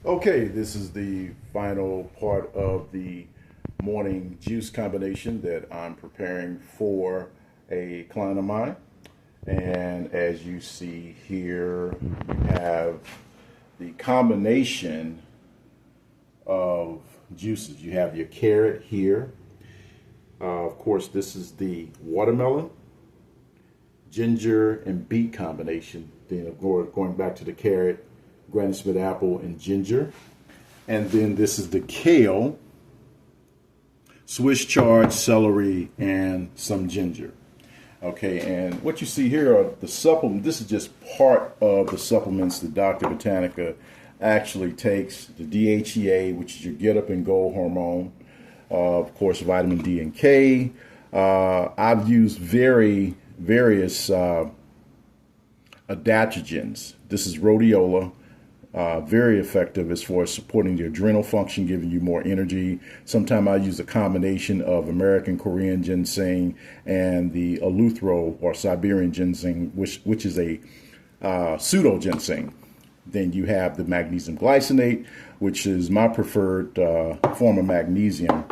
Okay, this is the final part of the morning juice combination that I'm preparing for a client of mine. And as you see here, you have the combination of juices. You have your carrot here. Of course, this is the watermelon, ginger, and beet combination. Then going back to the carrot, Granny Smith apple, and ginger. And then this is the kale, Swiss chard, celery, and some ginger. Okay, and what you see here are the supplements. This is just part of the supplements that Dr. Botanica actually takes. The DHEA, which is your get up and go hormone. Of course, vitamin D and K. I've used various adaptogens. This is rhodiola. Very effective as far as supporting the adrenal function, giving you more energy. Sometimes I use a combination of American Korean ginseng and the Eleuthero or Siberian ginseng, which is a pseudo ginseng. Then you have the magnesium glycinate, which is my preferred form of magnesium.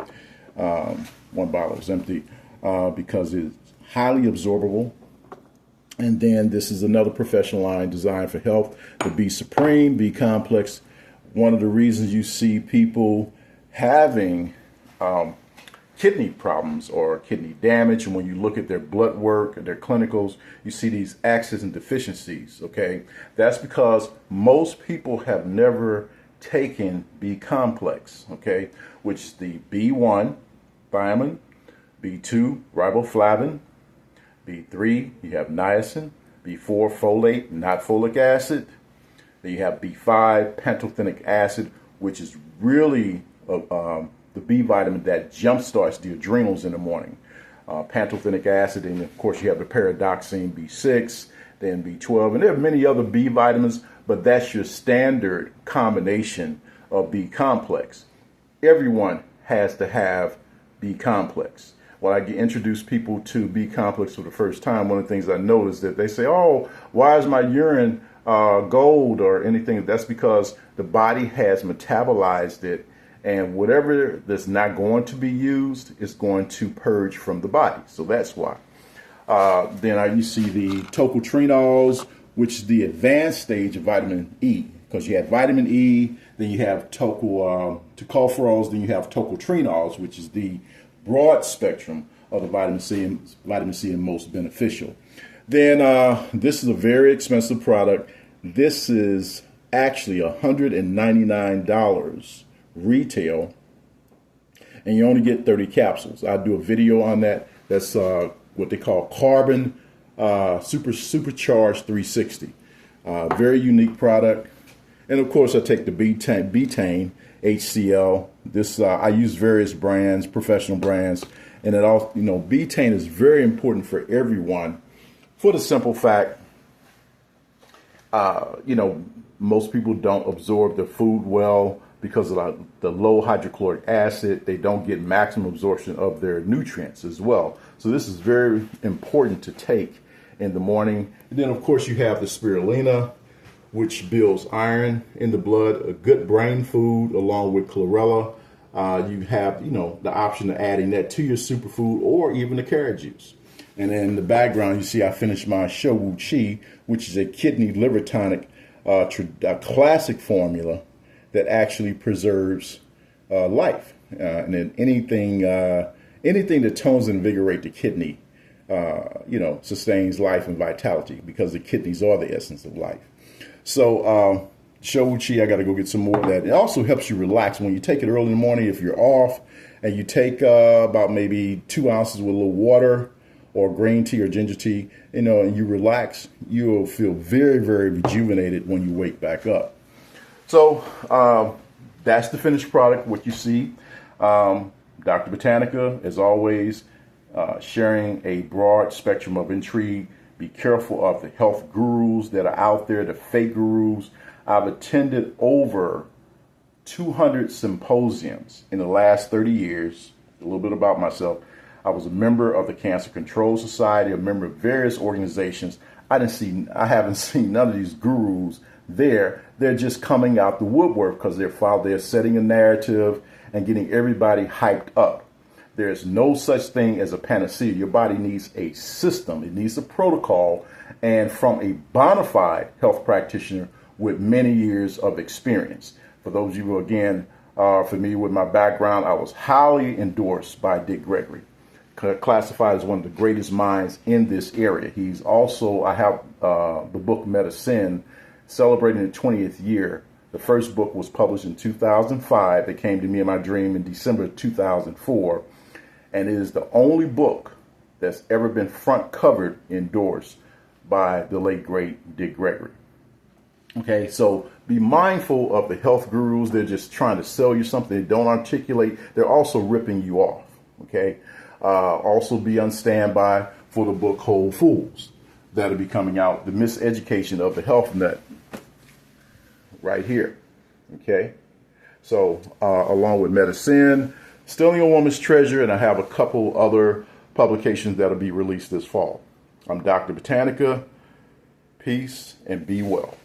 One bottle is empty because it's highly absorbable. And then this is another professional line designed for health, the B Supreme, B Complex. One of the reasons you see people having kidney problems or kidney damage, and when you look at their blood work, their clinicals, you see these axes and deficiencies, okay? That's because most people have never taken B Complex, okay? Which is the B1, thiamine, B2, riboflavin, B3, you have niacin, B4, folate, not folic acid. Then you have B5, pantothenic acid, which is really the B vitamin that jumpstarts the adrenals in the morning. Pantothenic acid, and of course you have the pyridoxine, B6, then B12, and there are many other B vitamins, but that's your standard combination of B complex. Everyone has to have B complex. When I introduce people to B complex for the first time, one of the things I notice that they say, "Oh, why is my urine gold or anything?" That's because the body has metabolized it, and whatever that's not going to be used is going to purge from the body. So that's why. Then you see the tocotrienols, which is the advanced stage of vitamin E, because you have vitamin E, then you have tocopherols, then you have tocotrienols, which is the broad spectrum of the vitamin C and most beneficial. Then this is a very expensive product. This is actually $199 retail, and you only get 30 capsules. I do a video on that. That's what they call carbon supercharged 360. Very unique product. And of course, I take the betaine HCl. This I use various brands, professional brands, and it all betaine is very important for everyone, for the simple fact, most people don't absorb the food well because of the low hydrochloric acid. They don't get maximum absorption of their nutrients as well. So this is very important to take in the morning. And then of course you have the spirulina, which builds iron in the blood, a good brain food, along with chlorella. You have, the option of adding that to your superfood or even the carrot juice. And then in the background, you see I finished my Shou Chi, which is a kidney liver tonic, a classic formula that actually preserves life. And then anything that tones and invigorate the kidney, sustains life and vitality, because the kidneys are the essence of life. So Shou Chi, I got to go get some more of that. It also helps you relax when you take it early in the morning. If you're off and you take about maybe 2 ounces with a little water or green tea or ginger tea, and you relax, you'll feel very, very rejuvenated when you wake back up. So that's the finished product, what you see. Dr. Botanica, as always, sharing a broad spectrum of intrigue. Be careful of the health gurus that are out there, the fake gurus. I've attended over 200 symposiums in the last 30 years. A little bit about myself. I was a member of the Cancer Control Society, a member of various organizations. I haven't seen none of these gurus there. They're just coming out the woodwork because they're setting a narrative and getting everybody hyped up. There's no such thing as a panacea. Your body needs a system. It needs a protocol, and from a bonafide health practitioner with many years of experience. For those of you who, again, are familiar with my background, I was highly endorsed by Dick Gregory, classified as one of the greatest minds in this area. He's also, I have the book Medicine, celebrating the 20th year. The first book was published in 2005. It came to me in my dream in December of 2004. And it is the only book that's ever been front covered endorsed by the late, great Dick Gregory. Okay, so be mindful of the health gurus. They're just trying to sell you something they don't articulate. They're also ripping you off. Okay, also be on standby for the book Whole Fools that'll be coming out. The Miseducation of the Health Nut, right here. Okay, so along with Medicine, Stealing a Woman's Treasure, and I have a couple other publications that'll be released this fall. I'm Dr. Botanica. Peace and be well.